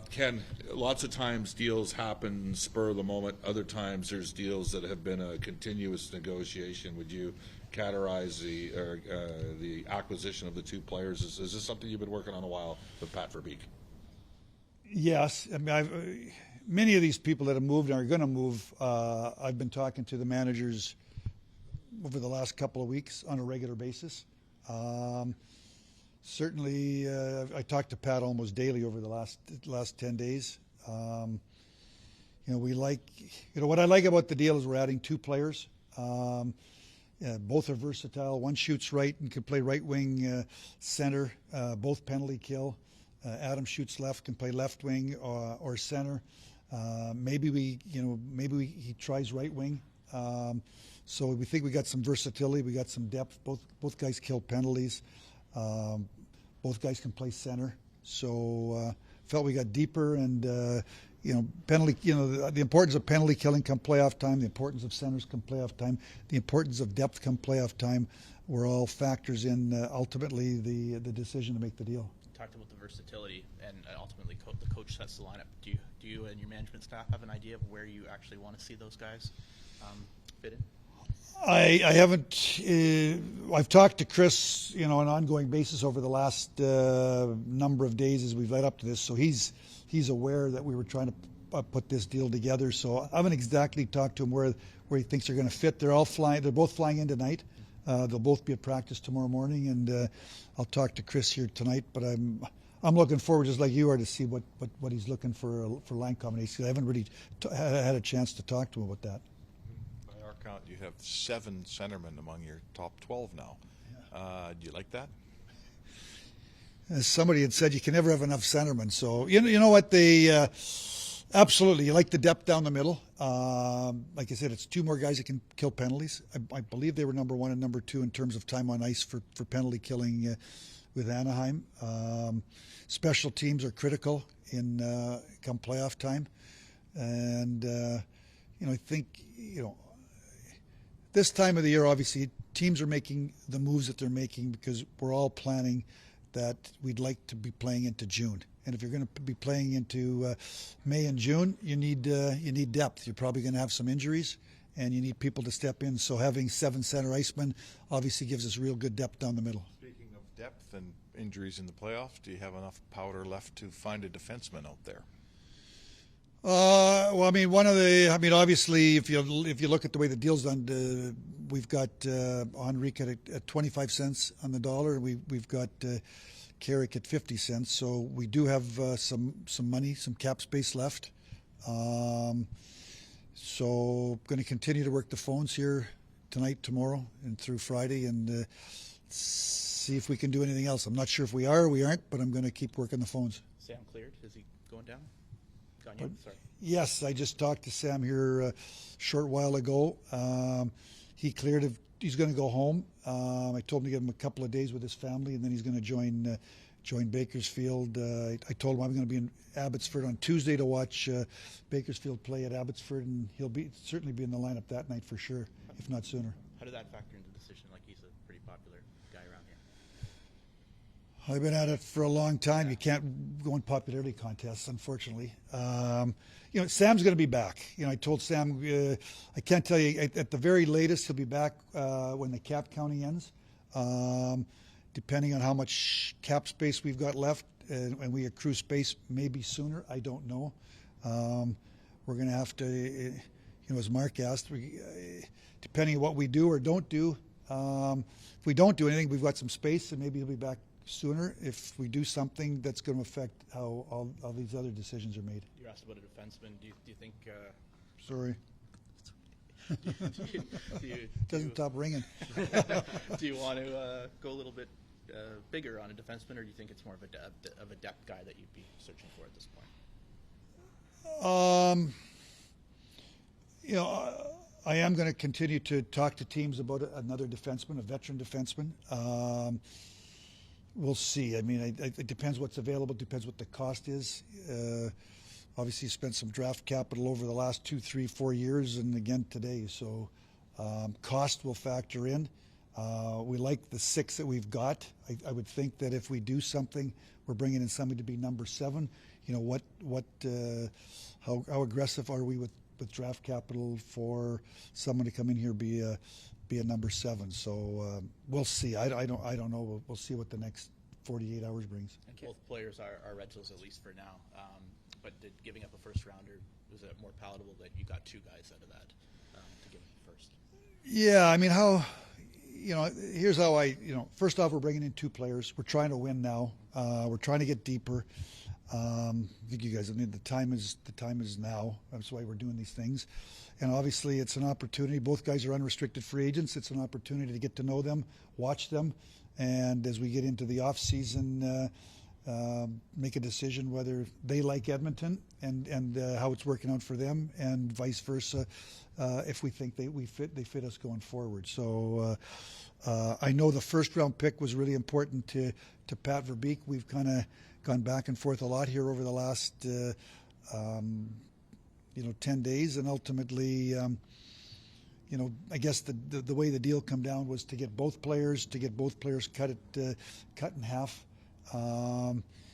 Ken, lots of times deals happen spur of the moment. Other times there's deals that have been a continuous negotiation. Would you categorize the acquisition of the two players? Is this something you've been working on a while with Pat Verbeek? Yes. I mean, many of these people that have moved and are going to move, I've been talking to the managers over the last couple of weeks on a regular basis. Certainly, I talked to Pat almost daily over the last 10 days. We like, what I like about the deal is we're adding two players. Both are versatile. One shoots right and can play right wing center, both penalty kill. Adam shoots left, can play left wing or center. Maybe he tries right wing. So we think we got some versatility. We got some depth. Both guys kill penalties. Both guys can play center. So felt we got deeper and penalty. The importance of penalty killing come playoff time. The importance of centers come playoff time. The importance of depth come playoff time. Were all factors in ultimately the decision to make the deal. Talked about the versatility, and ultimately the coach sets the lineup. Do you and your management staff have an idea of where you actually want to see those guys fit in? I haven't. I've talked to Chris, on an ongoing basis over the last number of days as we've led up to this. So he's aware that we were trying to put this deal together. So I haven't exactly talked to him where he thinks they're going to fit. They're all flying. They're both flying in tonight. They'll both be at practice tomorrow morning, and I'll talk to Chris here tonight. But I'm looking forward, just like you are, to see what he's looking for line combinations. I haven't really had a chance to talk to him about that. By our count, you have 7 centermen among your top 12 now. Yeah. Do you like that? As somebody had said, you can never have enough centermen. So you know what they. Absolutely. You like the depth down the middle. Like I said, it's 2 more guys that can kill penalties. I believe they were number 1 and number 2 in terms of time on ice for penalty killing with Anaheim. Special teams are critical in come playoff time. And, I think, this time of the year, obviously, teams are making the moves that they're making because we're all planning that we'd like to be playing into June. And if you're going to be playing into May and June, you need depth. You're probably going to have some injuries, and you need people to step in. So having 7 center icemen obviously gives us real good depth down the middle. Speaking of depth and injuries in the playoffs, do you have enough powder left to find a defenseman out there? Obviously, if you look at the way the deal's done, we've got Henrique at 25 cents on the dollar. We've got Carrick at 50 cents, so we do have some money, some cap space left. So going to continue to work the phones here tonight, tomorrow, and through Friday, and see if we can do anything else. I'm not sure if we are or we aren't, but I'm going to keep working the phones. Sam cleared? Is he going down? Sorry. Yes, I just talked to Sam here a short while ago. He cleared. He's going to go home. I told him to give him a couple of days with his family, and then he's going to join Bakersfield. I told him I'm going to be in Abbotsford on Tuesday to watch Bakersfield play at Abbotsford, and he'll certainly be in the lineup that night for sure, if not sooner. How did that factor into the decision? Like, he's a pretty popular guy around here. I've been at it for a long time. You can't go in popularity contests, unfortunately. Sam's going to be back. I told Sam, I can't tell you, at the very latest, he'll be back when the cap counting ends. Depending on how much cap space we've got left, and we accrue space maybe sooner, I don't know. We're going to have to, as Mark asked, depending on what we do or don't do, if we don't do anything, we've got some space, and maybe he'll be back sooner. If we do something, that's going to affect how all these other decisions are made. You asked about a defenseman. Do you think? Sorry. Doesn't stop ringing. Do you want to go a little bit bigger on a defenseman, or do you think it's more of a depth guy that you'd be searching for at this point? I am going to continue to talk to teams about another defenseman, a veteran defenseman. We'll see. I mean, it depends what's available. It depends what the cost is. Obviously, spent some draft capital over the last 2, 3, 4 years, and again today. So, cost will factor in. We like the 6 that we've got. I would think that if we do something, we're bringing in somebody to be number 7. how aggressive are we with draft capital for someone to come in here be a number 7. So we'll see. I don't know. We'll see what the next 48 hours brings. And both players are rentals, at least for now. But giving up a first rounder, was it more palatable that you got 2 guys out of that to give up first? Yeah, I mean, here's how first off, we're bringing in 2 players. We're trying to win now. We're trying to get deeper. I think you guys, the time is now. That's why we're doing these things. And obviously it's an opportunity. Both guys are unrestricted free agents. It's an opportunity to get to know them, watch them, and as we get into the off season, make a decision whether they like Edmonton and how it's working out for them, and vice versa, if we think they fit us going forward. So I know the first round pick was really important to Pat Verbeek. We've kind of gone back and forth a lot here over the last 10 days, and ultimately I guess the way the deal come down was to get both players cut in half.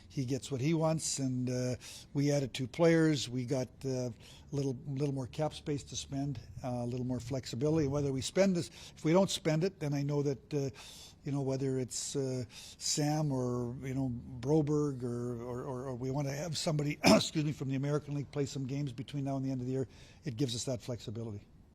He gets what he wants, and we added 2 players. We got a little more cap space to spend, a little more flexibility. Whether we spend this, if we don't spend it, then I know that whether it's Sam or Broberg or we want to have somebody excuse me, from the American League play some games between now and the end of the year, it gives us that flexibility.